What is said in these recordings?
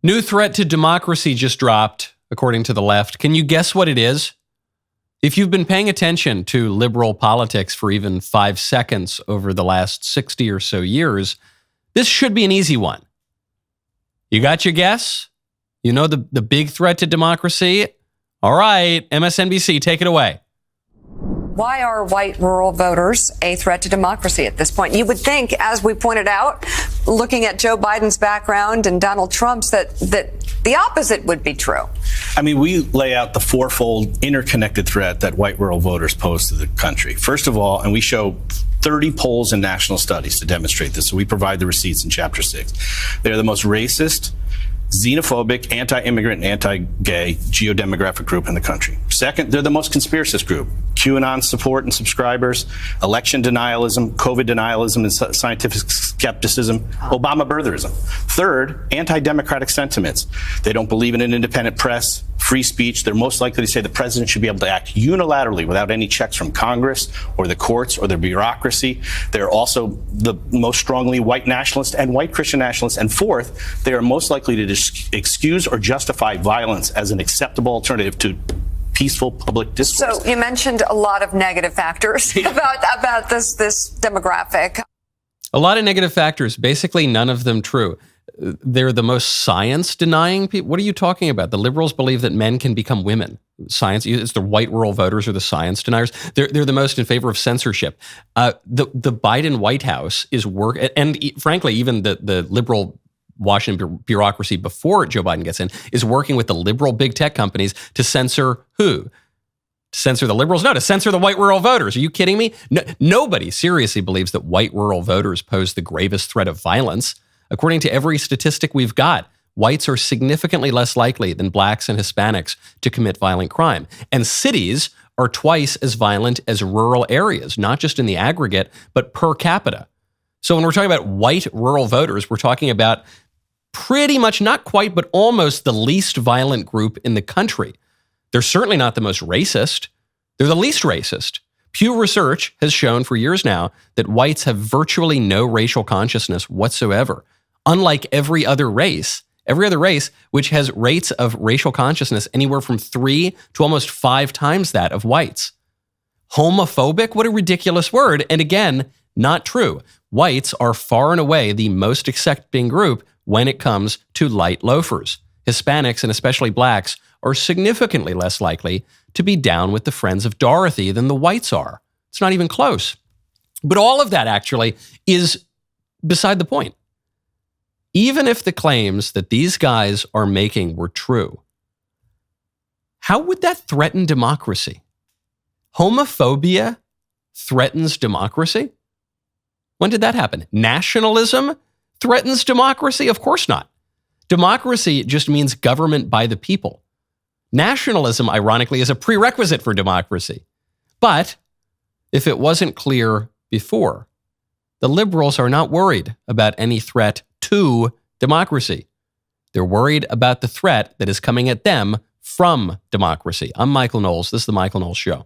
New threat to democracy just dropped, according to the left. Can you guess what it is? If you've been paying attention to liberal politics for even 5 seconds over the last 60 or so years, this should be an easy one. You got your guess? You know the big threat to democracy? All right, MSNBC, take it away. Why are white rural voters a threat to democracy at this point? You would think, as we pointed out, looking at Joe Biden's background and Donald Trump's, that the opposite would be true. I mean, we lay out the fourfold interconnected threat that white rural voters pose to the country. First of all, and we show 30 polls and national studies to demonstrate this, so we provide the receipts in Chapter 6. They're the most racist, xenophobic, anti-immigrant, and anti-gay geodemographic group in the country. Second, they're the most conspiracist group. QAnon support and subscribers, election denialism, COVID denialism and scientific skepticism, Obama birtherism. Third, anti-democratic sentiments. They don't believe in an independent press, free speech. They're most likely to say the president should be able to act unilaterally without any checks from Congress or the courts or the bureaucracy. They're also the most strongly white nationalist and white Christian nationalists. And fourth, they are most likely to excuse or justify violence as an acceptable alternative to peaceful public discourse. So you mentioned a lot of negative factors about this demographic. A lot of negative factors, basically none of them true. They're the most science-denying people. What are you talking about? The liberals believe that men can become women. Science, it's the white rural voters or the science deniers. They're the most in favor of censorship. The Biden White House is and frankly, even the liberal Washington bureaucracy before Joe Biden gets in is working with the liberal big tech companies to censor who? To censor the liberals? No, to censor the white rural voters. Are you kidding me? No, nobody seriously believes that white rural voters pose the gravest threat of violence. According to every statistic we've got, whites are significantly less likely than blacks and Hispanics to commit violent crime. And cities are twice as violent as rural areas, not just in the aggregate, but per capita. So when we're talking about white rural voters, we're talking about pretty much, not quite, but almost the least violent group in the country. They're certainly not the most racist. They're the least racist. Pew Research has shown for years now that whites have virtually no racial consciousness whatsoever. Unlike every other race, which has rates of racial consciousness anywhere from 3 to almost 5 times that of whites. Homophobic? What a ridiculous word. And again, not true. Whites are far and away the most accepting group when it comes to light loafers. Hispanics, and especially blacks, are significantly less likely to be down with the Friends of Dorothy than the whites are. It's not even close. But all of that actually is beside the point. Even if the claims that these guys are making were true, how would that threaten democracy? Homophobia threatens democracy? When did that happen? Nationalism threatens democracy? Of course not. Democracy just means government by the people. Nationalism, ironically, is a prerequisite for democracy. But if it wasn't clear before, the liberals are not worried about any threat to democracy. They're worried about the threat that is coming at them from democracy. I'm Michael Knowles. This is The Michael Knowles Show.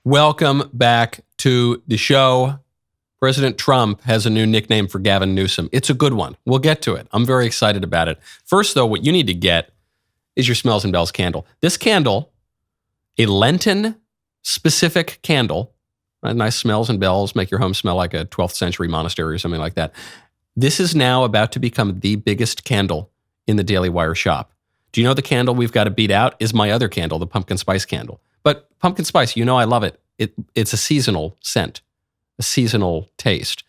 Welcome back to the show. President Trump has a new nickname for Gavin Newsom. It's a good one. We'll get to it. I'm very excited about it. First, though, what you need to get is your Smells and Bells candle. This candle, a Lenten-specific candle, right? Nice smells and bells, make your home smell like a 12th century monastery or something like that. This is now about to become the biggest candle in the DailyWire shop. Do you know the candle we've got to beat out is my other candle, the pumpkin spice candle. But pumpkin spice, you know I love it. It's a seasonal scent, a seasonal taste.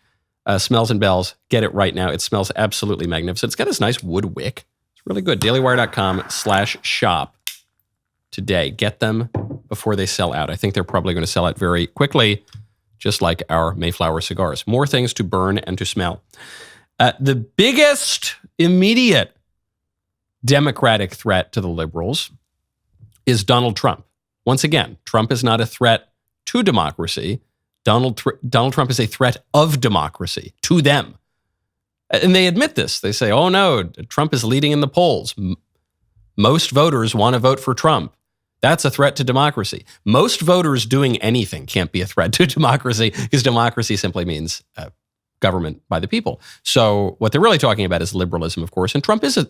Smells and Bells, get it right now. It smells absolutely magnificent. It's got this nice wood wick. It's really good. DailyWire.com/shop today. Get them before they sell out. I think they're probably going to sell out very quickly, just like our Mayflower cigars. More things to burn and to smell. The biggest immediate Democratic threat to the liberals is Donald Trump. Once again, Trump is not a threat to democracy. Donald Trump is a threat of democracy to them. And they admit this. They say, oh no, Trump is leading in the polls. Most voters want to vote for Trump. That's a threat to democracy. Most voters doing anything can't be a threat to democracy, because democracy simply means government by the people. So what they're really talking about is liberalism, of course. And Trump is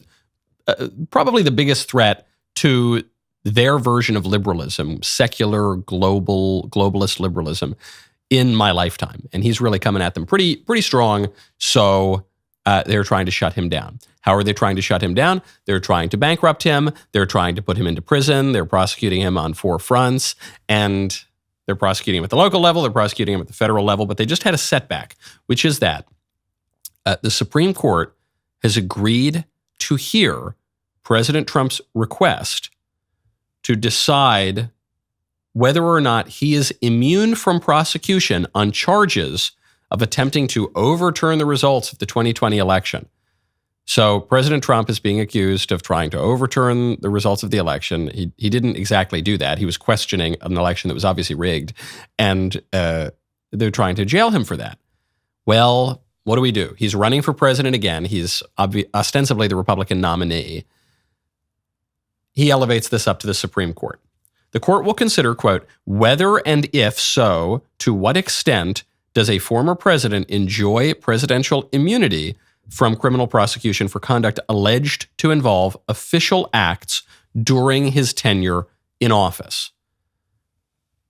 probably the biggest threat to their version of liberalism, secular, globalist liberalism, in my lifetime. And he's really coming at them pretty strong. So they're trying to shut him down. How are they trying to shut him down? They're trying to bankrupt him. They're trying to put him into prison. They're prosecuting him on 4 fronts. And they're prosecuting him at the local level. They're prosecuting him at the federal level. But they just had a setback, which is that the Supreme Court has agreed to hear President Trump's request to decide whether or not he is immune from prosecution on charges of attempting to overturn the results of the 2020 election. So President Trump is being accused of trying to overturn the results of the election. He didn't exactly do that. He was questioning an election that was obviously rigged, and they're trying to jail him for that. Well, what do? He's running for president again. He's ostensibly the Republican nominee. He elevates this up to the Supreme Court. The court will consider, quote, whether and if so, to what extent does a former president enjoy presidential immunity from criminal prosecution for conduct alleged to involve official acts during his tenure in office.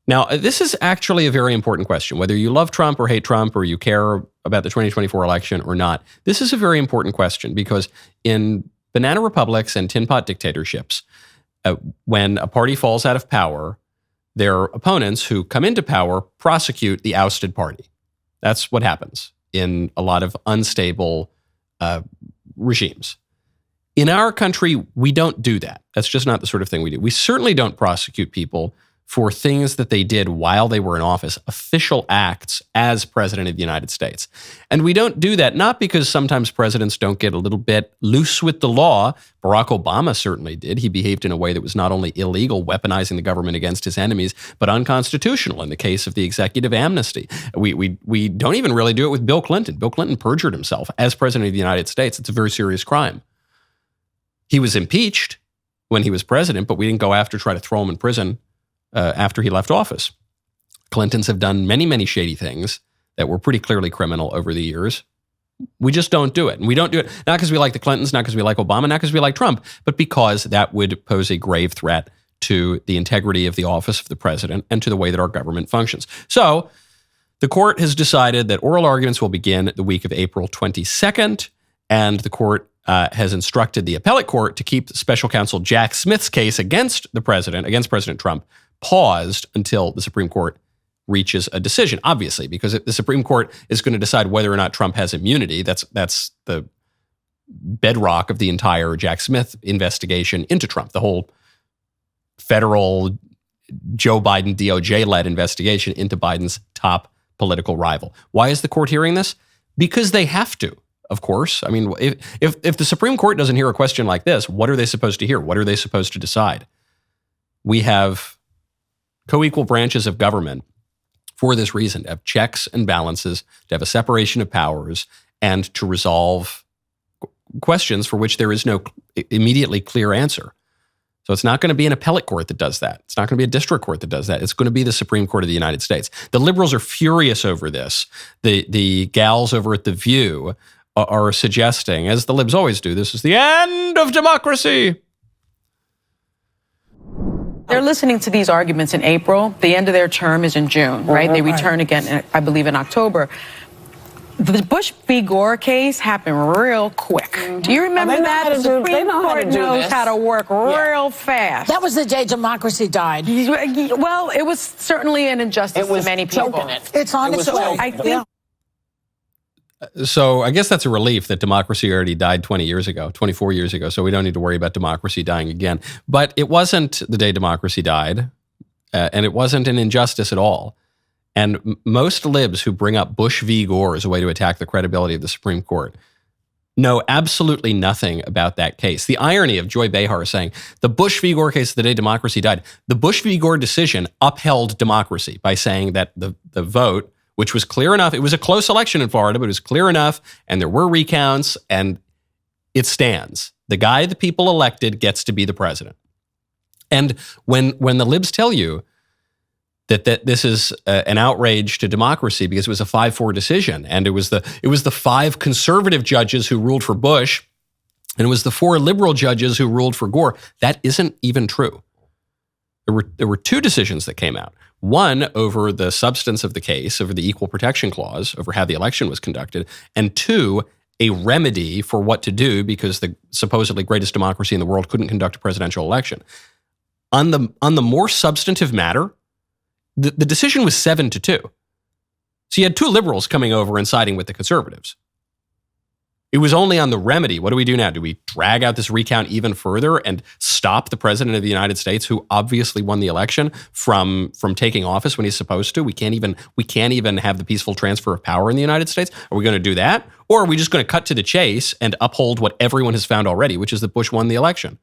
Now, this is actually a very important question. Whether you love Trump or hate Trump, or you care about the 2024 election or not, this is a very important question, because in banana republics and tin pot dictatorships, when a party falls out of power, their opponents who come into power prosecute the ousted party. That's what happens in a lot of unstable regimes. In our country, we don't do that. That's just not the sort of thing we do. We certainly don't prosecute people for things that they did while they were in office, official acts as president of the United States. And we don't do that not because sometimes presidents don't get a little bit loose with the law. Barack Obama certainly did. He behaved in a way that was not only illegal, weaponizing the government against his enemies, but unconstitutional in the case of the executive amnesty. We don't even really do it with Bill Clinton. Bill Clinton perjured himself as president of the United States. It's a very serious crime. He was impeached when he was president, but we didn't go after try to throw him in prison after he left office. Clintons have done many, many shady things that were pretty clearly criminal over the years. We just don't do it. And we don't do it not because we like the Clintons, not because we like Obama, not because we like Trump, but because that would pose a grave threat to the integrity of the office of the president and to the way that our government functions. So the court has decided that oral arguments will begin the week of April 22nd, and the court has instructed the appellate court to keep special counsel Jack Smith's case against President Trump, paused until the Supreme Court reaches a decision, obviously, because the Supreme Court is going to decide whether or not Trump has immunity. That's the bedrock of the entire Jack Smith investigation into Trump, the whole federal Joe Biden DOJ-led investigation into Biden's top political rival. Why is the court hearing this? Because they have to, of course. I mean, if the Supreme Court doesn't hear a question like this, what are they supposed to hear? What are they supposed to decide? We have co-equal branches of government for this reason, to have checks and balances, to have a separation of powers, and to resolve questions for which there is no immediately clear answer. So it's not going to be an appellate court that does that. It's not going to be a district court that does that. It's going to be the Supreme Court of the United States. The liberals are furious over this. The gals over at The View are suggesting, as the libs always do, this is the end of democracy. They're listening to these arguments in April. The end of their term is in June, right? They return again, I believe, in October. The Bush v. Gore case happened real quick. Do you remember that? The Supreme Court knows how to work real fast. That was the day democracy died. Well, it was certainly an injustice to many people. It's on its way. I think. So I guess that's a relief that democracy already died 24 years ago. So we don't need to worry about democracy dying again. But it wasn't the day democracy died, and it wasn't an injustice at all. And most libs who bring up Bush v. Gore as a way to attack the credibility of the Supreme Court know absolutely nothing about that case. The irony of Joy Behar saying the Bush v. Gore case the day democracy died, the Bush v. Gore decision upheld democracy by saying that the vote which was clear enough. It was a close election in Florida, but it was clear enough, and there were recounts, and it stands. The guy the people elected gets to be the president. And when the libs tell you that this is an outrage to democracy because it was a 5-4 decision, and it was the 5 conservative judges who ruled for Bush, and it was the 4 liberal judges who ruled for Gore, that isn't even true. There were 2 decisions that came out. One over the substance of the case, over the Equal Protection Clause, over how the election was conducted, and 2, a remedy for what to do because the supposedly greatest democracy in the world couldn't conduct a presidential election. On the more substantive matter, the decision was 7-2. So you had 2 liberals coming over and siding with the conservatives. It was only on the remedy. What do we do now? Do we drag out this recount even further and stop the president of the United States, who obviously won the election, from taking office when he's supposed to? We can't even have the peaceful transfer of power in the United States. Are we going to do that? Or are we just going to cut to the chase and uphold what everyone has found already, which is that Bush won the election?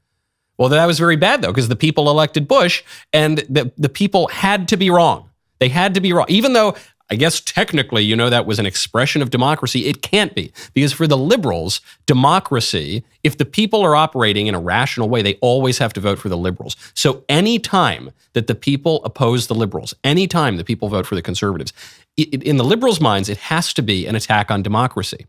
Well, that was very bad, though, because the people elected Bush, and the people had to be wrong. They had to be wrong. Even though, I guess technically, that was an expression of democracy, it can't be. Because for the liberals, democracy, if the people are operating in a rational way, they always have to vote for the liberals. So any time that the people oppose the liberals, any time the people vote for the conservatives, in the liberals' minds, it has to be an attack on democracy.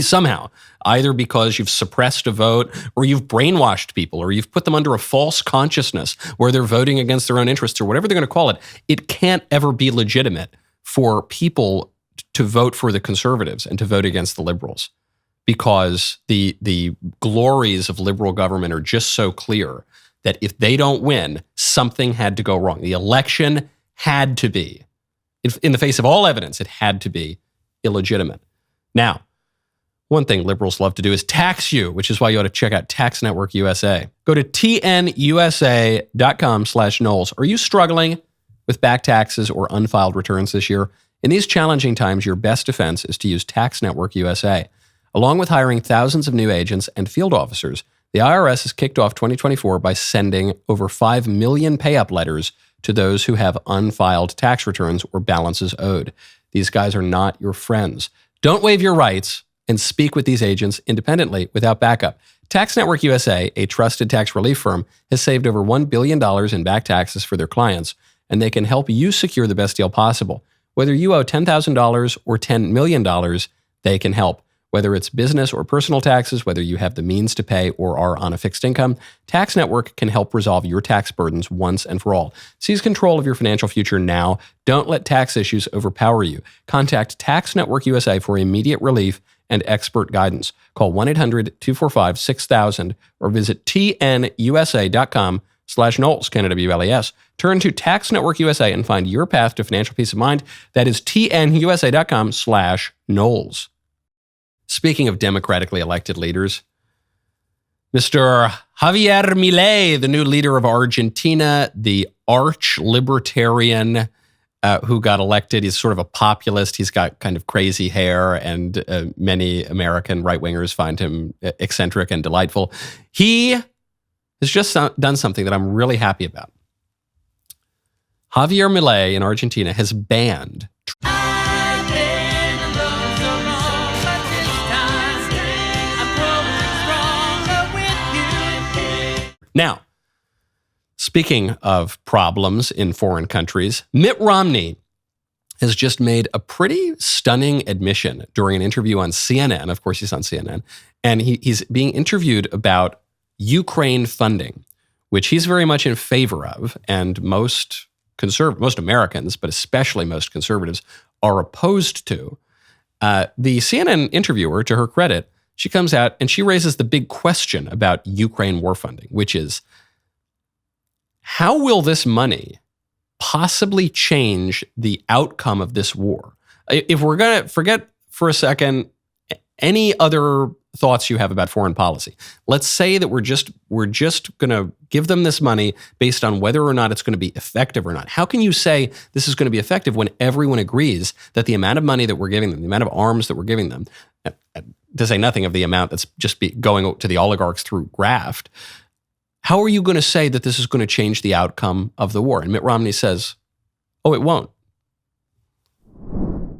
Somehow, either because you've suppressed a vote, or you've brainwashed people, or you've put them under a false consciousness where they're voting against their own interests, or whatever they're going to call it, it can't ever be legitimate for people to vote for the conservatives and to vote against the liberals, because the glories of liberal government are just so clear that if they don't win, something had to go wrong. The election had to be, in the face of all evidence, it had to be illegitimate. Now, one thing liberals love to do is tax you, which is why you ought to check out Tax Network USA. Go to tnusa.com/Knowles. Are you struggling with back taxes or unfiled returns this year? In these challenging times, your best defense is to use Tax Network USA. Along with hiring thousands of new agents and field officers, the IRS has kicked off 2024 by sending over 5 million pay-up letters to those who have unfiled tax returns or balances owed. These guys are not your friends. Don't waive your rights and speak with these agents independently without backup. Tax Network USA, a trusted tax relief firm, has saved over $1 billion in back taxes for their clients, and they can help you secure the best deal possible. Whether you owe $10,000 or $10 million, they can help. Whether it's business or personal taxes, whether you have the means to pay or are on a fixed income, Tax Network can help resolve your tax burdens once and for all. Seize control of your financial future now. Don't let tax issues overpower you. Contact Tax Network USA for immediate relief and expert guidance. Call 1-800-245-6000 or visit tnusa.com/Knowles, KNWLES. Turn to Tax Network USA and find your path to financial peace of mind. That is tnusa.com/Knowles. Speaking of democratically elected leaders, Mr. Javier Milei, the new leader of Argentina, the arch-libertarian who got elected. He's sort of a populist. He's got kind of crazy hair, and many American right-wingers find him eccentric and delightful. He has just done something that I'm really happy about. Javier Milei in Argentina has banned Now, speaking of problems in foreign countries, Mitt Romney has just made a pretty stunning admission during an interview on CNN. Of course, he's on CNN. And he's being interviewed about Ukraine funding, which he's very much in favor of. And most Americans, but especially most conservatives, are opposed to. The CNN interviewer, to her credit, she comes out and she raises the big question about Ukraine war funding, which is, how will this money possibly change the outcome of this war? If we're going to forget for a second any other thoughts you have about foreign policy, let's say that we're just going to give them this money based on whether or not it's going to be effective or not. How can you say this is going to be effective when everyone agrees that the amount of money that we're giving them, the amount of arms that we're giving them, to say nothing of the amount that's just going to the oligarchs through graft, how are you going to say that this is going to change the outcome of the war? And Mitt Romney says, oh, it won't.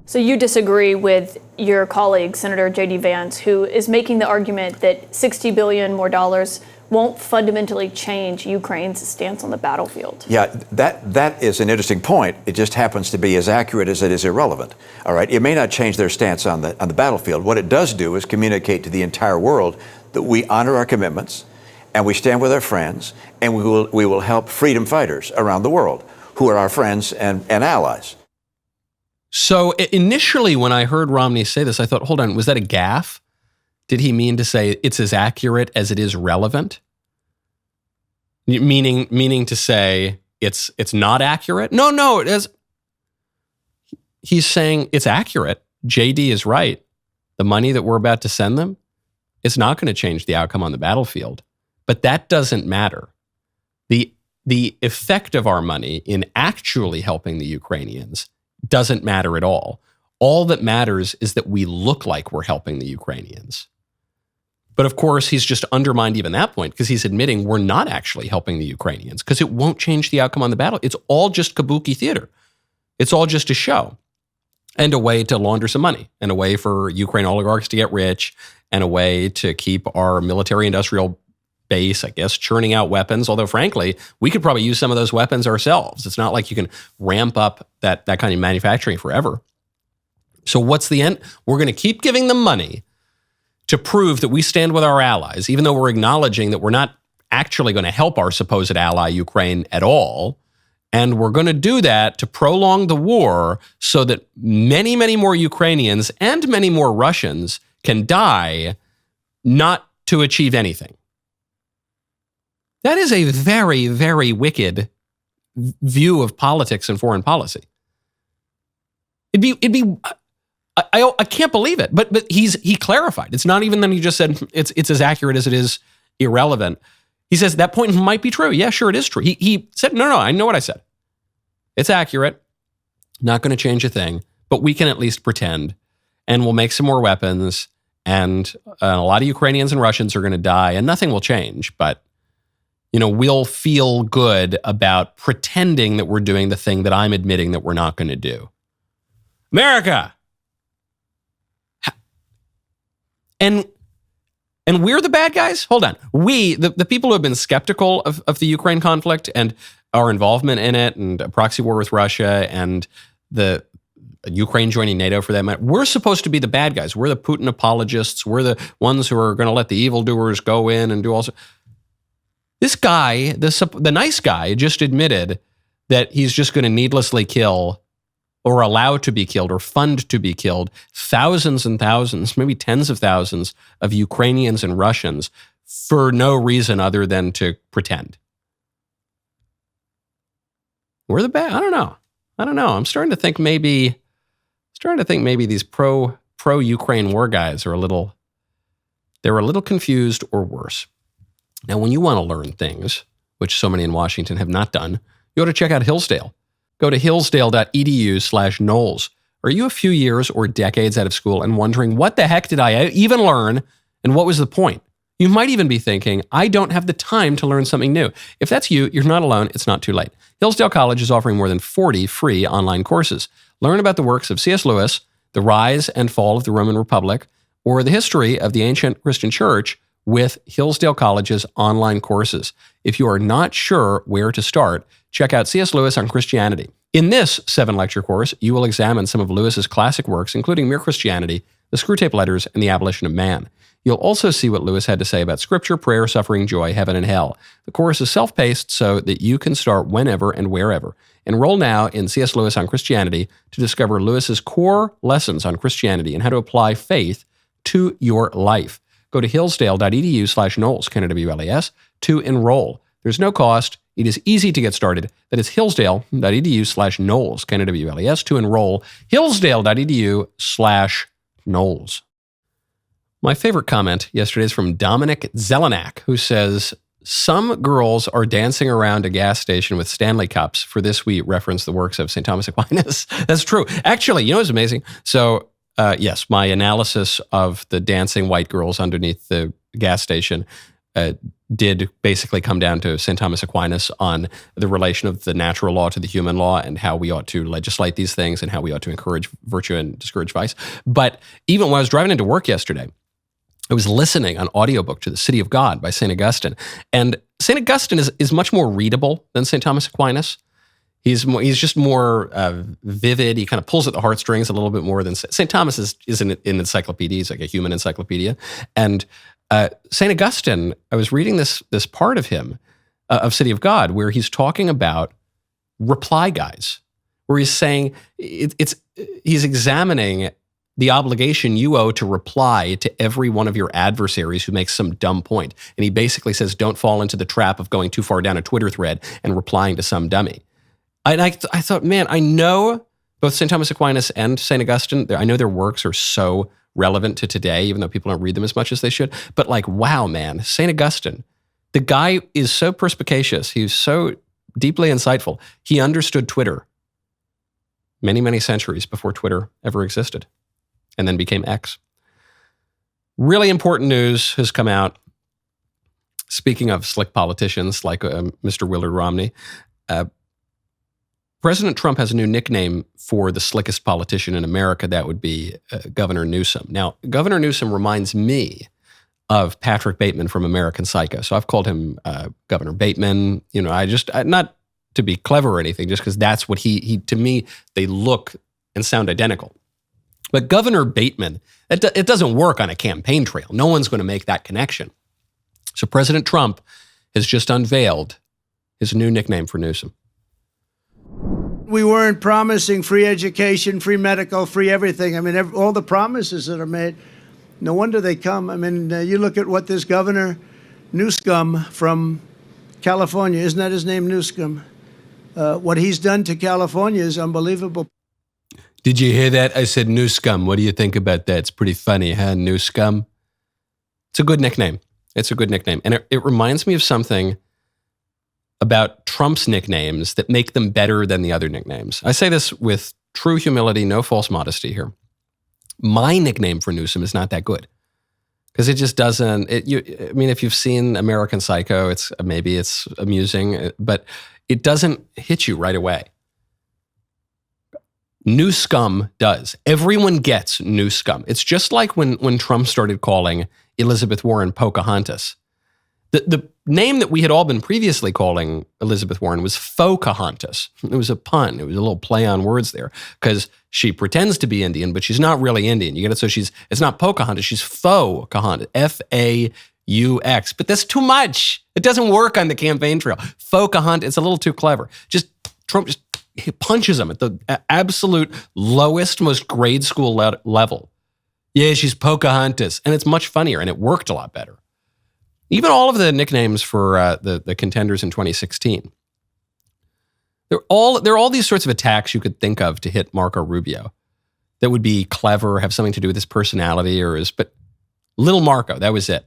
So you disagree with your colleague, Senator J.D. Vance, who is making the argument that $60 billion more dollars won't fundamentally change Ukraine's stance on the battlefield. Yeah, that is an interesting point. It just happens to be as accurate as it is irrelevant. All right, it may not change their stance on the battlefield. What it does do is communicate to the entire world that we honor our commitments and we stand with our friends, and we will help freedom fighters around the world who are our friends and allies. So initially, when I heard Romney say this, I thought, hold on, was that a gaffe? Did he mean to say it's as accurate as it is relevant? Meaning to say it's not accurate? No, it is. He's saying it's accurate. JD is right. The money that we're about to send them, it's not going to change the outcome on the battlefield. But that doesn't matter. The effect of our money in actually helping the Ukrainians doesn't matter at all. All that matters is that we look like we're helping the Ukrainians. But of course, he's just undermined even that point because he's admitting we're not actually helping the Ukrainians because it won't change the outcome on the battle. It's all just kabuki theater. It's all just a show and a way to launder some money and a way for Ukraine oligarchs to get rich and a way to keep our military industrial base, I guess, churning out weapons. Although, frankly, we could probably use some of those weapons ourselves. It's not like you can ramp up that kind of manufacturing forever. So what's the end? We're going to keep giving them money to prove that we stand with our allies, even though we're acknowledging that we're not actually going to help our supposed ally, Ukraine, at all. And we're going to do that to prolong the war so that many, many more Ukrainians and many more Russians can die, not to achieve anything. That is a very, very wicked view of politics and foreign policy. I can't believe it, but he clarified. It's not even that he just said it's as accurate as it is irrelevant. He says that point might be true. Yeah, sure, it is true. He said, no, I know what I said. It's accurate. Not going to change a thing, but we can at least pretend, and we'll make some more weapons, and a lot of Ukrainians and Russians are going to die, and nothing will change, but we'll feel good about pretending that we're doing the thing that I'm admitting that we're not going to do. America! And we're the bad guys? Hold on. We, the people who have been skeptical of the Ukraine conflict and our involvement in it and a proxy war with Russia and the Ukraine joining NATO for that matter, we're supposed to be the bad guys. We're the Putin apologists. We're the ones who are going to let the evildoers go in and do all sorts. This guy, the nice guy, just admitted that he's just going to needlessly kill or allow to be killed or fund to be killed thousands and thousands, maybe tens of thousands of Ukrainians and Russians for no reason other than to pretend. We're the bad. I don't know. I'm starting to think maybe these pro-Ukraine war guys are a little confused or worse. Now, when you want to learn things, which so many in Washington have not done, you ought to check out Hillsdale. Go to hillsdale.edu/Knowles. Are you a few years or decades out of school and wondering, what the heck did I even learn and what was the point? You might even be thinking, I don't have the time to learn something new. If that's you, you're not alone. It's not too late. Hillsdale College is offering more than 40 free online courses. Learn about the works of C.S. Lewis, the rise and fall of the Roman Republic, or the history of the ancient Christian church with Hillsdale College's online courses. If you are not sure where to start, check out C.S. Lewis on Christianity. In this 7-lecture course, you will examine some of Lewis's classic works, including Mere Christianity, the Screwtape Letters, and the Abolition of Man. You'll also see what Lewis had to say about scripture, prayer, suffering, joy, heaven, and hell. The course is self-paced so that you can start whenever and wherever. Enroll now in C.S. Lewis on Christianity to discover Lewis's core lessons on Christianity and how to apply faith to your life. Go to hillsdale.edu/Knowles, KNWLES, to enroll. There's no cost. It is easy to get started. That is hillsdale.edu/Knowles, KNWLES, to enroll. hillsdale.edu/Knowles. My favorite comment yesterday is from Dominic Zelenak, who says, some girls are dancing around a gas station with Stanley cups. For this, we reference the works of St. Thomas Aquinas. That's true. Actually, what's amazing? So, yes, my analysis of the dancing white girls underneath the gas station did basically come down to St. Thomas Aquinas on the relation of the natural law to the human law and how we ought to legislate these things and how we ought to encourage virtue and discourage vice. But even when I was driving into work yesterday, I was listening on audiobook to The City of God by St. Augustine. And St. Augustine is much more readable than St. Thomas Aquinas. He's just more vivid. He kind of pulls at the heartstrings a little bit more than St. Thomas is an encyclopedia. He's like a human encyclopedia. And St. Augustine, I was reading this part of him, of City of God, where he's talking about reply guys, where he's saying he's examining the obligation you owe to reply to every one of your adversaries who makes some dumb point. And he basically says, don't fall into the trap of going too far down a Twitter thread and replying to some dummy. I thought, man, I know both St. Thomas Aquinas and St. Augustine, I know their works are so relevant to today, even though people don't read them as much as they should. But like, wow, man, St. Augustine, the guy is so perspicacious. He's so deeply insightful. He understood Twitter many, many centuries before Twitter ever existed and then became X. Really important news has come out. Speaking of slick politicians like Mr. Willard Romney, President Trump has a new nickname for the slickest politician in America. That would be Governor Newsom. Now, Governor Newsom reminds me of Patrick Bateman from American Psycho. So I've called him Governor Bateman. You know, not to be clever or anything, just because that's what he to me, they look and sound identical. But Governor Bateman, it doesn't work on a campaign trail. No one's going to make that connection. So President Trump has just unveiled his new nickname for Newsom. We weren't promising free education, free medical, free everything. I mean, all the promises that are made, no wonder they come. I mean, you look at what this Governor Newsom from California, isn't that his name, Newsom? What he's done to California is unbelievable. Did you hear that? I said Newsom. What do you think about that? It's pretty funny, huh, Newsom? It's a good nickname. It's a good nickname. And it reminds me of something about Trump's nicknames that make them better than the other nicknames. I say this with true humility, no false modesty here. My nickname for Newsom is not that good because it just doesn't. I mean, if you've seen American Psycho, maybe it's amusing, but it doesn't hit you right away. New scum does. Everyone gets new scum. It's just like when Trump started calling Elizabeth Warren Pocahontas. The name that we had all been previously calling Elizabeth Warren was Focahontas. It was a pun. It was a little play on words there because she pretends to be Indian, but she's not really Indian. You get it? So it's not Pocahontas. She's Faux-Kahontas. F-A-U-X. But that's too much. It doesn't work on the campaign trail. Focahontas, it's a little too clever. Trump he punches him at the absolute lowest, most grade school level. Yeah, she's Pocahontas. And it's much funnier, and it worked a lot better. Even all of the nicknames for the contenders in 2016, they're all these sorts of attacks you could think of to hit Marco Rubio that would be clever, have something to do with his personality but little Marco, that was it.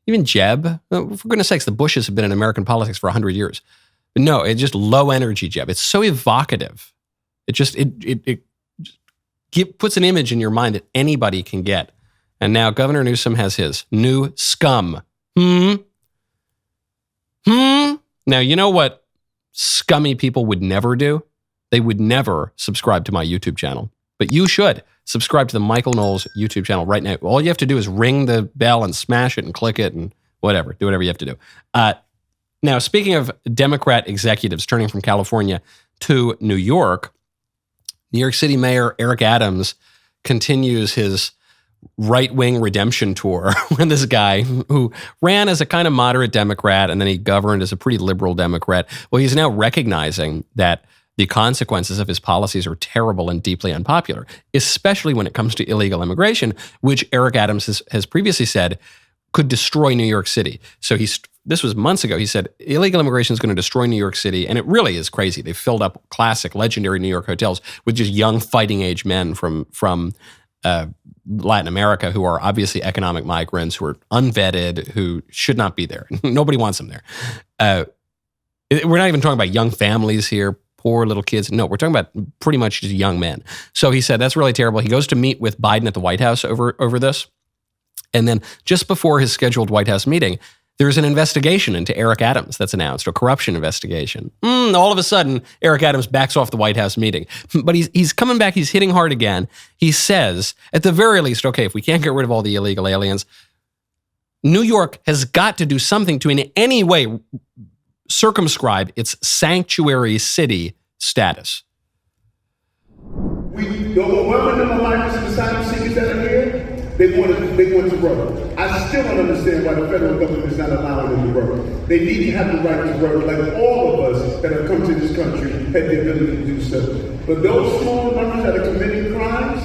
Even Jeb, for goodness sakes, the Bushes have been in American politics for 100 years. But no, it's just low energy Jeb. It's so evocative. It puts an image in your mind that anybody can get. And now Governor Newsom has his new scum. Now, you know what scummy people would never do? They would never subscribe to my YouTube channel. But you should subscribe to the Michael Knowles YouTube channel right now. All you have to do is ring the bell and smash it and click it and whatever. Do whatever you have to do. Now, speaking of Democrat executives turning from California to New York City Mayor Eric Adams continues his right-wing redemption tour with this guy who ran as a kind of moderate Democrat and then he governed as a pretty liberal Democrat. Well, he's now recognizing that the consequences of his policies are terrible and deeply unpopular, especially when it comes to illegal immigration, which Eric Adams has previously said could destroy New York City. So this was months ago. He said illegal immigration is going to destroy New York City, and it really is crazy. They filled up classic, legendary New York hotels with just young, fighting-age men from Latin America who are obviously economic migrants, who are unvetted, who should not be there. Nobody wants them there. We're not even talking about young families here, poor little kids. No, we're talking about pretty much just young men. So he said that's really terrible. He goes to meet with Biden at the White House over this. And then just before his scheduled White House meeting, There's an investigation into Eric Adams that's announced, a corruption investigation. All of a sudden, Eric Adams backs off the White House meeting. But he's coming back. He's hitting hard again. He says, at the very least, okay, if we can't get rid of all the illegal aliens, New York has got to do something to in any way circumscribe its sanctuary city status. The overwhelming number of migrants and asylum seekers that are here, they want to work. I still don't understand why the federal government is not allowing them to work. They need to have the right to work, like all of us that have come to this country had the ability to do so. But those small numbers that are committing crimes,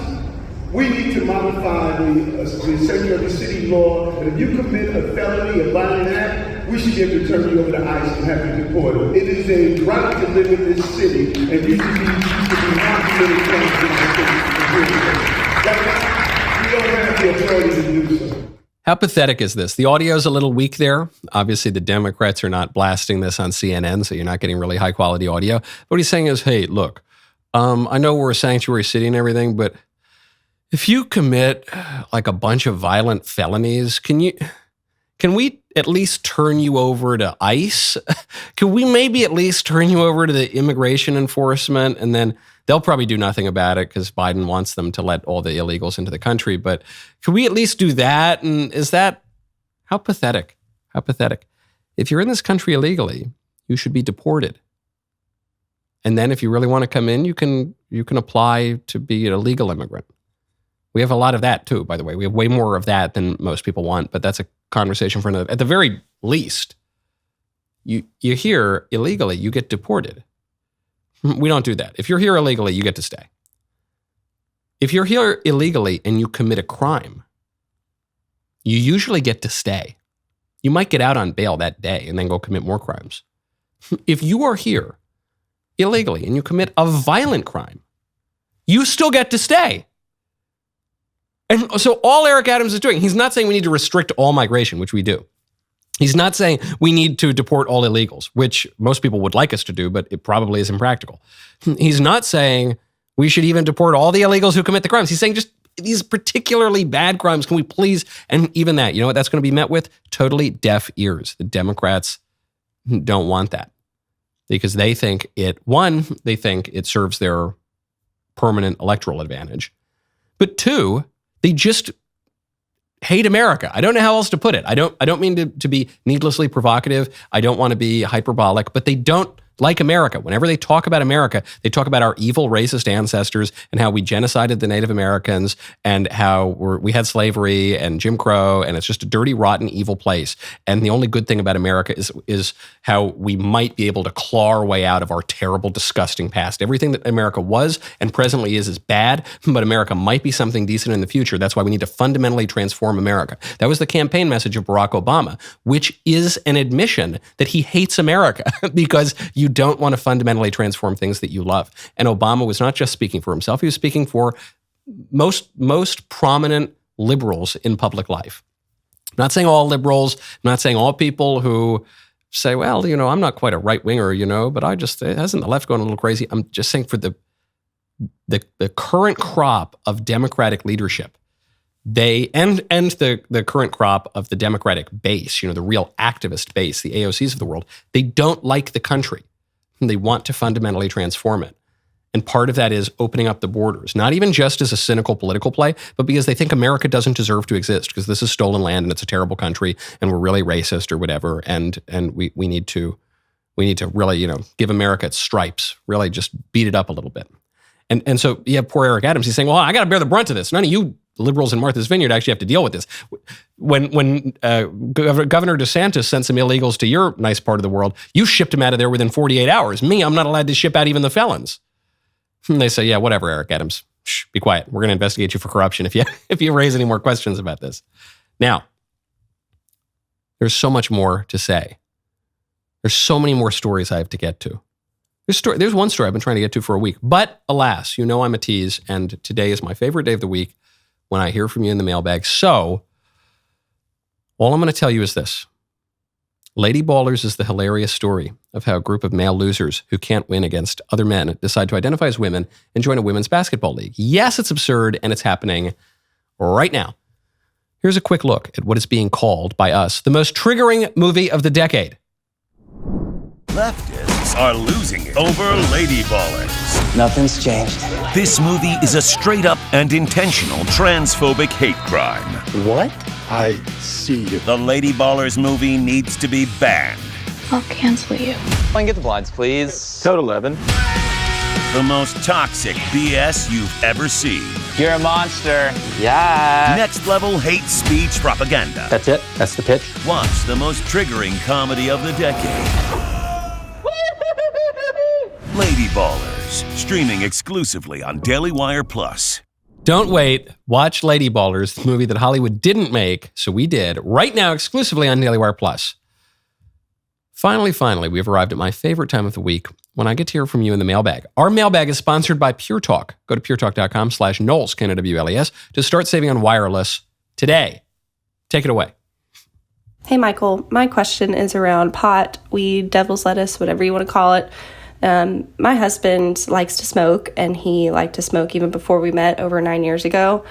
we need to modify the sanctuary city law, that if you commit a felony, a violent act, we should be able to turn you over to ICE and have you deported. It is a right to live in this city, and you should be not committing crimes in this city. We don't have the authority to do so. How pathetic is this? The audio's a little weak there. Obviously, the Democrats are not blasting this on CNN, so you're not getting really high-quality audio. But what he's saying is, hey, look, I know we're a sanctuary city and everything, but if you commit like a bunch of violent felonies, can we at least turn you over to ICE? Can we maybe at least turn you over to the immigration enforcement? And then they'll probably do nothing about it because Biden wants them to let all the illegals into the country. But can we at least do that? And is that, how pathetic? How pathetic. If you're in this country illegally, you should be deported. And then if you really want to come in, you can apply to be a legal immigrant. We have a lot of that too, by the way. We have way more of that than most people want, but that's a conversation for another. At the very least, you're here illegally, you get deported. We don't do that. If you're here illegally, you get to stay. If you're here illegally and you commit a crime, you usually get to stay. You might get out on bail that day and then go commit more crimes. If you are here illegally and you commit a violent crime, you still get to stay. And so all Eric Adams is doing, he's not saying we need to restrict all migration, which we do. He's not saying we need to deport all illegals, which most people would like us to do, but it probably is impractical. He's not saying we should even deport all the illegals who commit the crimes. He's saying just these particularly bad crimes, can we please? And even that, you know what that's going to be met with? Totally deaf ears. The Democrats don't want that because they think they think it serves their permanent electoral advantage. But two, they just hate America. I don't know how else to put it. I don't mean to be needlessly provocative. I don't want to be hyperbolic, but they don't like America. Whenever they talk about America, they talk about our evil racist ancestors and how we genocided the Native Americans and how we had slavery and Jim Crow, and it's just a dirty, rotten, evil place. And the only good thing about America is how we might be able to claw our way out of our terrible, disgusting past. Everything that America was and presently is bad, but America might be something decent in the future. That's why we need to fundamentally transform America. That was the campaign message of Barack Obama, which is an admission that he hates America because you don't want to fundamentally transform things that you love. And Obama was not just speaking for himself, he was speaking for most prominent liberals in public life. I'm not saying all liberals, I'm not saying all people who say, well, you know, I'm not quite a right-winger, you know, but hasn't the left gone a little crazy? I'm just saying for the current crop of Democratic leadership, the current crop of the Democratic base, you know, the real activist base, the AOCs of the world, they don't like the country. They want to fundamentally transform it. And part of that is opening up the borders, not even just as a cynical political play, but because they think America doesn't deserve to exist because this is stolen land and it's a terrible country and we're really racist or whatever. And we need to really, you know, give America its stripes, really just beat it up a little bit. And so you have poor Eric Adams. He's saying, well, I got to bear the brunt of this. None of you liberals in Martha's Vineyard actually have to deal with this. When Governor DeSantis sent some illegals to your nice part of the world, you shipped them out of there within 48 hours. Me, I'm not allowed to ship out even the felons. And they say, yeah, whatever, Eric Adams. Shh, be quiet. We're going to investigate you for corruption if you raise any more questions about this. Now, there's so much more to say. There's so many more stories I have to get to. There's one story I've been trying to get to for a week. But alas, you know I'm a tease, and today is my favorite day of the week when I hear from you in the mailbag. So all I'm going to tell you is this. Lady Ballers is the hilarious story of how a group of male losers who can't win against other men decide to identify as women and join a women's basketball league. Yes, it's absurd, and it's happening right now. Here's a quick look at what is being called by us the most triggering movie of the decade. Leftists are losing it over Ladyballers. Nothing's changed. This movie is a straight-up and intentional transphobic hate crime. What? I see you. The Ladyballers movie needs to be banned. I'll cancel you. Can get the blinds, please? Code 11. The most toxic BS you've ever seen. You're a monster. Yeah. Next level hate speech propaganda. That's it? That's the pitch? Watch the most triggering comedy of the decade. Ladyballers, streaming exclusively on DailyWire Plus. Don't wait. Watch Ladyballers, the movie that Hollywood didn't make, so we did, right now exclusively on DailyWire Plus. Finally, we've arrived at my favorite time of the week when I get to hear from you in the mailbag. Our mailbag is sponsored by Pure Talk. Go to puretalk.com/Knowles, Knowles, to start saving on wireless today. Take it away. Hey, Michael. My question is around pot, weed, devil's lettuce, whatever you want to call it. My husband likes to smoke, and he liked to smoke even before we met over 9 years ago.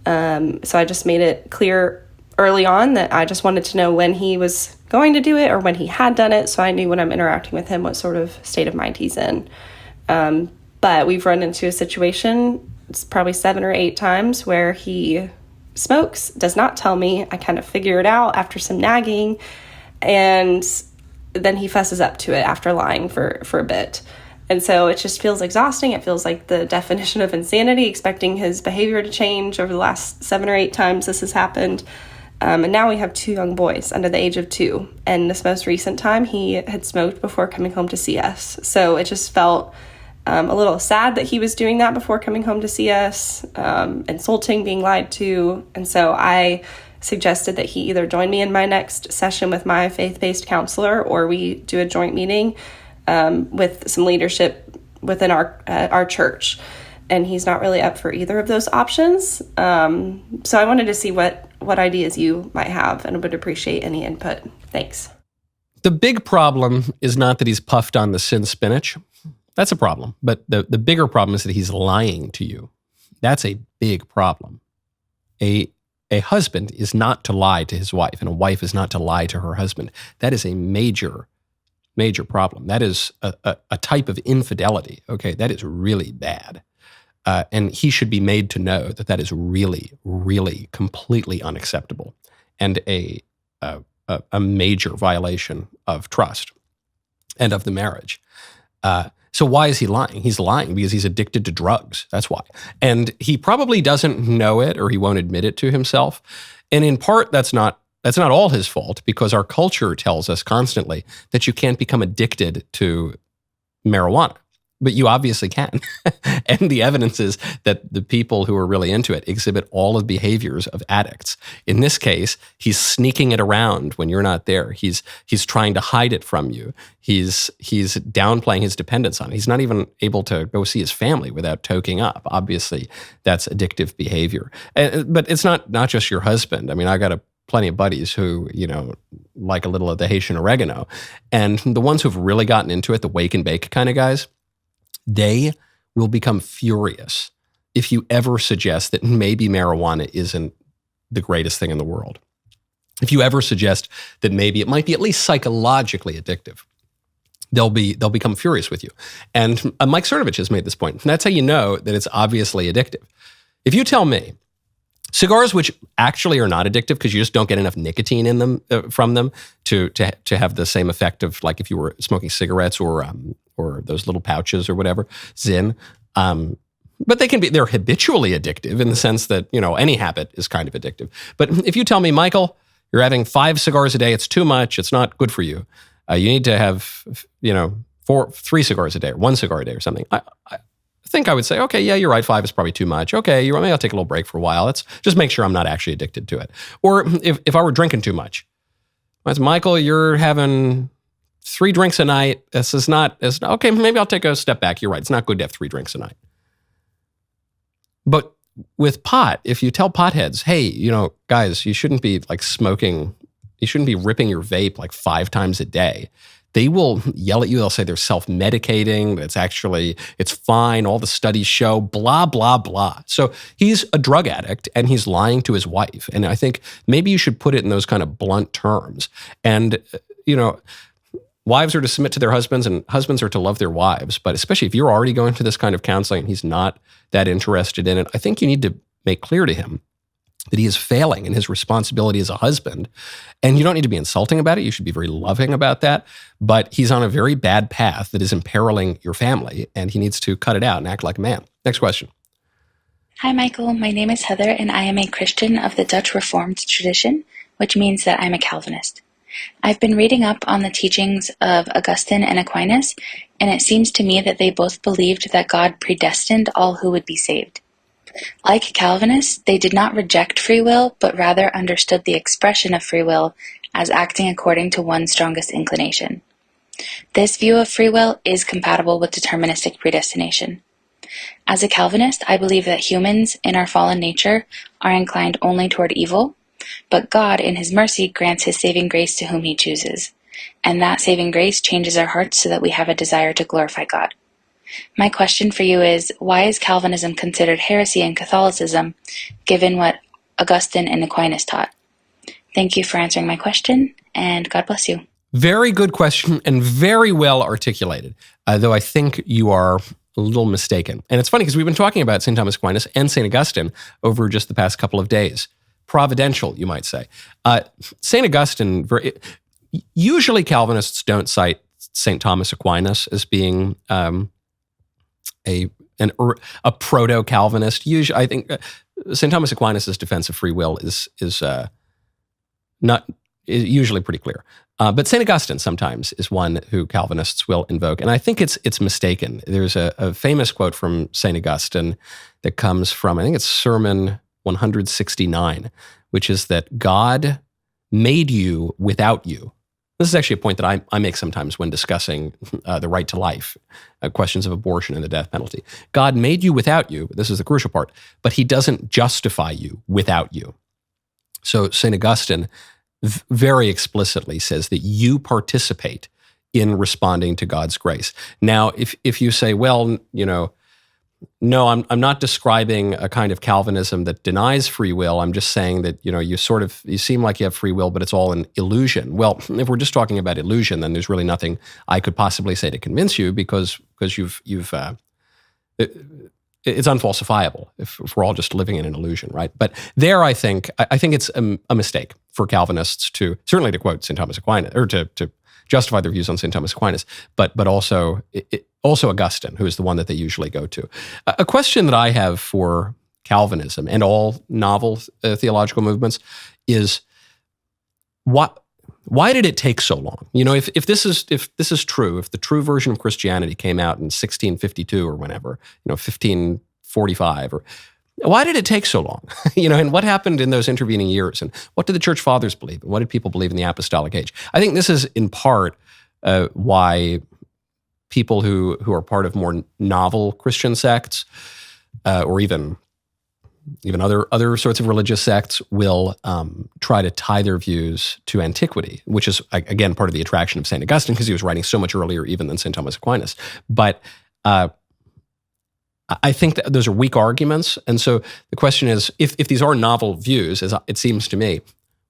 So I just made it clear early on that I just wanted to know when he was going to do it or when he had done it, so I knew when I'm interacting with him what sort of state of mind he's in. But we've run into a situation, it's probably 7 or 8 times, where he smokes, does not tell me. I kind of figure it out after some nagging, and then he fesses up to it after lying for a bit. And so it just feels exhausting. It feels like the definition of insanity, expecting his behavior to change over the last 7 or 8 times this has happened. And now we have 2 young boys under the age of 2. And this most recent time, he had smoked before coming home to see us. So it just felt a little sad that he was doing that before coming home to see us, insulting, being lied to. And so I suggested that he either join me in my next session with my faith-based counselor, or we do a joint meeting with some leadership within our church. And he's not really up for either of those options. So I wanted to see what ideas you might have, and would appreciate any input. Thanks. The big problem is not that he's puffed on the sin spinach. That's a problem. But the bigger problem is that he's lying to you. That's a big problem. A husband is not to lie to his wife, and a wife is not to lie to her husband. That is a major, major problem. That is a type of infidelity. Okay, that is really bad. And he should be made to know that that is really, really completely unacceptable and a major violation of trust and of the marriage. So why is he lying? He's lying because he's addicted to drugs. That's why. And he probably doesn't know it, or he won't admit it to himself. And in part, that's not all his fault, because our culture tells us constantly that you can't become addicted to marijuana. But you obviously can. And the evidence is that the people who are really into it exhibit all of the behaviors of addicts. In this case, he's sneaking it around when you're not there. He's trying to hide it from you. He's downplaying his dependence on it. He's not even able to go see his family without toking up. Obviously, that's addictive behavior. But it's not just your husband. I mean, I got plenty of buddies who, like a little of the Haitian oregano. And the ones who've really gotten into it, the wake and bake kind of guys, they will become furious if you ever suggest that maybe marijuana isn't the greatest thing in the world. If you ever suggest that maybe it might be at least psychologically addictive, they'll become furious with you. And Mike Cernovich has made this point. And that's how you know that it's obviously addictive. If you tell me cigars, which actually are not addictive because you just don't get enough nicotine in them from them to have the same effect of like if you were smoking cigarettes or those little pouches or whatever, Zyn. But they're habitually addictive in the sense that, any habit is kind of addictive. But if you tell me, Michael, you're having 5 cigars a day, it's too much, it's not good for you. You need to have, 3 cigars a day or 1 cigar a day or something. I think I would say, okay, yeah, you're right. 5 is probably too much. Okay, maybe I'll take a little break for a while. Let's just make sure I'm not actually addicted to it. Or if I were drinking too much, Michael, you're having 3 drinks a night. This is not, okay, maybe I'll take a step back. You're right. It's not good to have 3 drinks a night. But with pot, if you tell potheads, hey, guys, you shouldn't be like smoking, you shouldn't be ripping your vape like 5 times a day. they will yell at you. They'll say they're self-medicating. It's fine. All the studies show blah, blah, blah. So he's a drug addict and he's lying to his wife. And I think maybe you should put it in those kind of blunt terms. And, wives are to submit to their husbands and husbands are to love their wives. But especially if you're already going to this kind of counseling and he's not that interested in it, I think you need to make clear to him that he is failing in his responsibility as a husband. And you don't need to be insulting about it. You should be very loving about that. But he's on a very bad path that is imperiling your family, and he needs to cut it out and act like a man. Next question. Hi, Michael. My name is Heather, and I am a Christian of the Dutch Reformed tradition, which means that I'm a Calvinist. I've been reading up on the teachings of Augustine and Aquinas, and it seems to me that they both believed that God predestined all who would be saved. Like Calvinists, they did not reject free will, but rather understood the expression of free will as acting according to one's strongest inclination. This view of free will is compatible with deterministic predestination. As a Calvinist, I believe that humans, in our fallen nature, are inclined only toward evil, but God, in His mercy, grants His saving grace to whom He chooses, and that saving grace changes our hearts so that we have a desire to glorify God. My question for you is, why is Calvinism considered heresy in Catholicism, given what Augustine and Aquinas taught? Thank you for answering my question, and God bless you. Very good question and very well articulated, though I think you are a little mistaken. And it's funny because we've been talking about St. Thomas Aquinas and St. Augustine over just the past couple of days. Providential, you might say. St. Augustine, usually Calvinists don't cite St. Thomas Aquinas as being a proto-Calvinist. Usually, I think St. Thomas Aquinas' defense of free will is usually pretty clear. But St. Augustine sometimes is one who Calvinists will invoke, and I think it's mistaken. There's a famous quote from St. Augustine that comes from, I think it's Sermon 169, which is that God made you without you. This is actually a point that I make sometimes when discussing the right to life, questions of abortion and the death penalty. God made you without you, this is the crucial part, but He doesn't justify you without you. So St. Augustine very explicitly says that you participate in responding to God's grace. Now, if you say, well, no, I'm not describing a kind of Calvinism that denies free will. I'm just saying that, you seem like you have free will, but it's all an illusion. Well, if we're just talking about illusion, then there's really nothing I could possibly say to convince you because it's unfalsifiable if we're all just living in an illusion, right? But there, I think it's a mistake for Calvinists to quote St. Thomas Aquinas or to justify their views on St. Thomas Aquinas, but also Augustine, who is the one that they usually go to. A question that I have for Calvinism and all novel theological movements is why did it take so long? If this is true, if the true version of Christianity came out in 1652 or whenever, 1545, or why did it take so long? And what happened in those intervening years? And what did the church fathers believe? And what did people believe in the apostolic age? I think this is in part why people who are part of more novel Christian sects, or even other sorts of religious sects, will try to tie their views to antiquity, which is, again, part of the attraction of St. Augustine, because he was writing so much earlier even than St. Thomas Aquinas. But I think that those are weak arguments. And so the question is, if these are novel views, as it seems to me,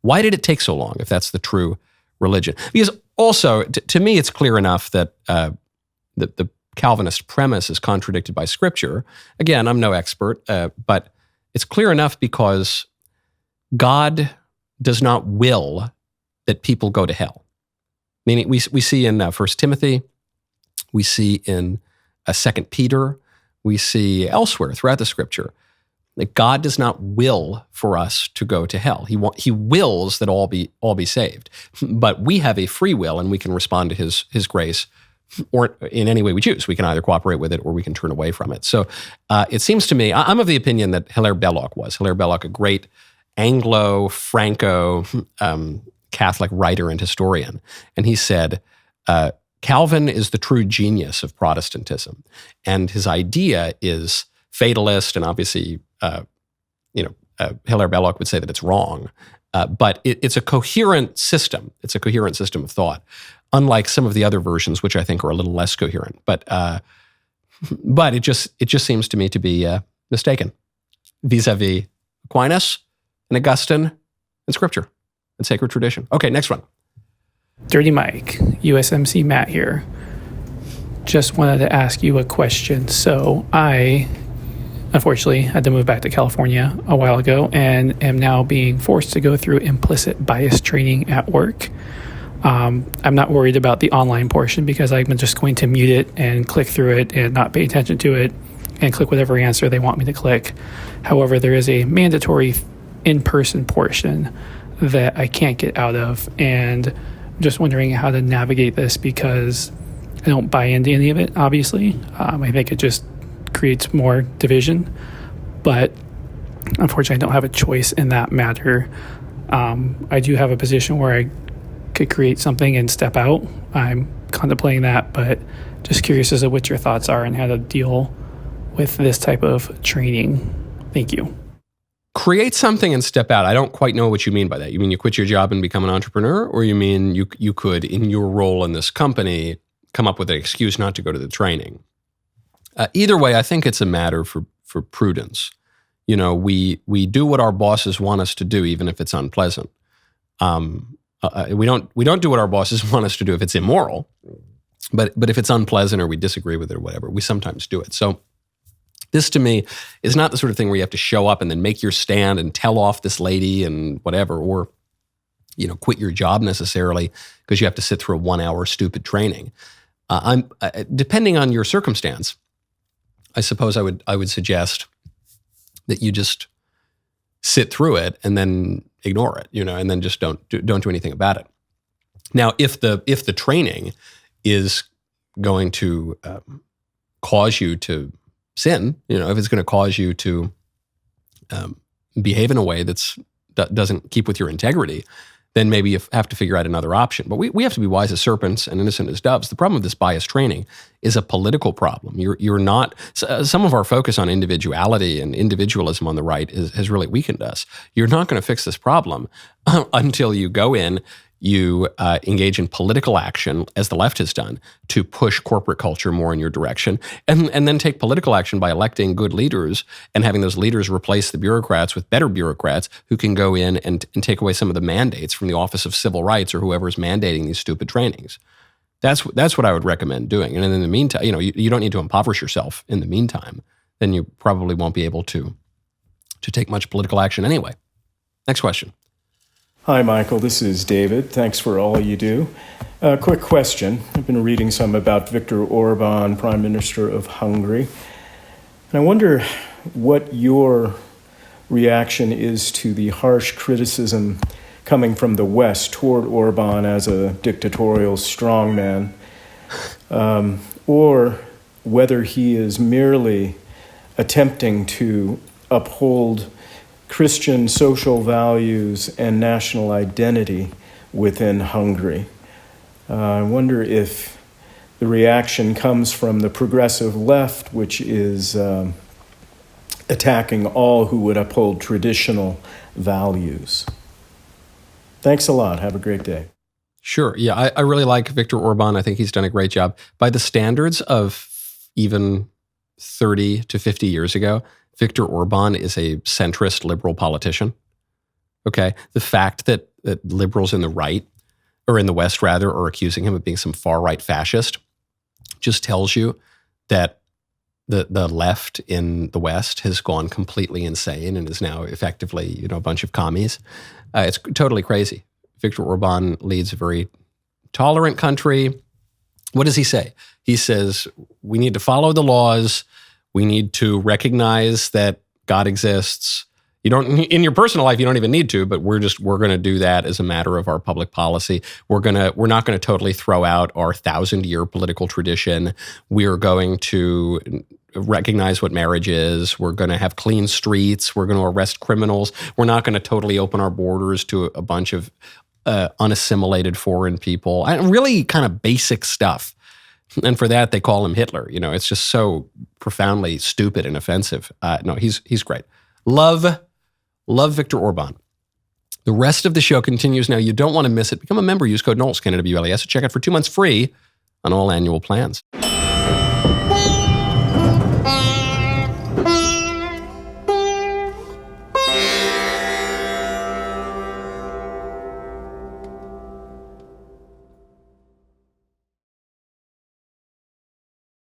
why did it take so long if that's the true religion? Because also, to me, it's clear enough that the Calvinist premise is contradicted by Scripture. Again, I'm no expert, but it's clear enough because God does not will that people go to hell. Meaning, we see in 1 Timothy, we see in 2 Peter, we see elsewhere throughout the Scripture that God does not will for us to go to hell. He wills that all be saved, but we have a free will and we can respond to His grace, or in any way we choose. We can either cooperate with it or we can turn away from it. So it seems to me, I'm of the opinion that Hilaire Belloc, a great Anglo-Franco Catholic writer and historian, and he said, Calvin is the true genius of Protestantism. And his idea is fatalist, and obviously, Hilaire Belloc would say that it's wrong. But it's a coherent system. It's a coherent system of thought, unlike some of the other versions, which I think are a little less coherent. But it just seems to me to be mistaken vis-a-vis Aquinas and Augustine and Scripture and sacred tradition. Okay, next one. Dirty Mike, USMC Matt here. Just wanted to ask you a question. So I, unfortunately, had to move back to California a while ago and am now being forced to go through implicit bias training at work. I'm not worried about the online portion because I'm just going to mute it and click through it and not pay attention to it and click whatever answer they want me to click. However, there is a mandatory in-person portion that I can't get out of, and I'm just wondering how to navigate this because I don't buy into any of it, obviously. I think it just creates more division, but unfortunately I don't have a choice in that matter. I do have a position where I could create something and step out. I'm contemplating that, but just curious as to what your thoughts are and how to deal with this type of training. Thank you. Create something and step out. I don't quite know what you mean by that. You mean you quit your job and become an entrepreneur? Or you mean you could, in your role in this company, come up with an excuse not to go to the training? Either way, I think it's a matter for prudence. You know, we do what our bosses want us to do, even if it's unpleasant. We don't do what our bosses want us to do if it's immoral, but if it's unpleasant or we disagree with it or whatever, we sometimes do it. So this to me is not the sort of thing where you have to show up and then make your stand and tell off this lady and whatever, or quit your job necessarily because you have to sit through a 1-hour stupid training. Depending on your circumstance, I suppose I would suggest that you just sit through it and then ignore it, and then just don't do anything about it. Now, if the training is going to cause you to sin, if it's going to cause you to behave in a way that doesn't keep with your integrity, then maybe you have to figure out another option. But we have to be wise as serpents and innocent as doves. The problem with this bias training is a political problem. You're not. Some of our focus on individuality and individualism on the right has really weakened us. You're not going to fix this problem until you go in, you engage in political action, as the left has done, to push corporate culture more in your direction, and then take political action by electing good leaders and having those leaders replace the bureaucrats with better bureaucrats who can go in and take away some of the mandates from the Office of Civil Rights or whoever is mandating these stupid trainings. That's what I would recommend doing. And in the meantime, you don't need to impoverish yourself in the meantime. Then you probably won't be able to take much political action anyway. Next question. Hi, Michael. This is David. Thanks for all you do. Quick question. I've been reading some about Viktor Orban, Prime Minister of Hungary. And I wonder what your reaction is to the harsh criticism coming from the West toward Orban as a dictatorial strongman, or whether he is merely attempting to uphold Christian social values and national identity within Hungary. I wonder if the reaction comes from the progressive left, which is attacking all who would uphold traditional values. Thanks a lot. Have a great day. Sure. Yeah, I really like Viktor Orban. I think he's done a great job. By the standards of even 30 to 50 years ago, Viktor Orban is a centrist liberal politician. Okay. The fact that liberals in the right, or in the West rather, are accusing him of being some far-right fascist just tells you that the left in the West has gone completely insane and is now effectively, a bunch of commies. It's totally crazy. Viktor Orban leads a very tolerant country. What does he say? He says, we need to follow the laws. We need to recognize that God exists. You don't, in your personal life, you don't even need to, but we're going to do that as a matter of our public policy. We're not going to totally throw out our 1,000-year political tradition. We're going to recognize what marriage is. We're going to have clean streets. We're going to arrest criminals. We're not going to totally open our borders to a bunch of unassimilated foreign people. Really kind of basic stuff. And for that, they call him Hitler. It's just so profoundly stupid and offensive. No, he's great. Love Viktor Orban. The rest of the show continues now. You don't want to miss it. Become a member. Use code Knowles, KNWLES, to check out for 2 months free on all annual plans.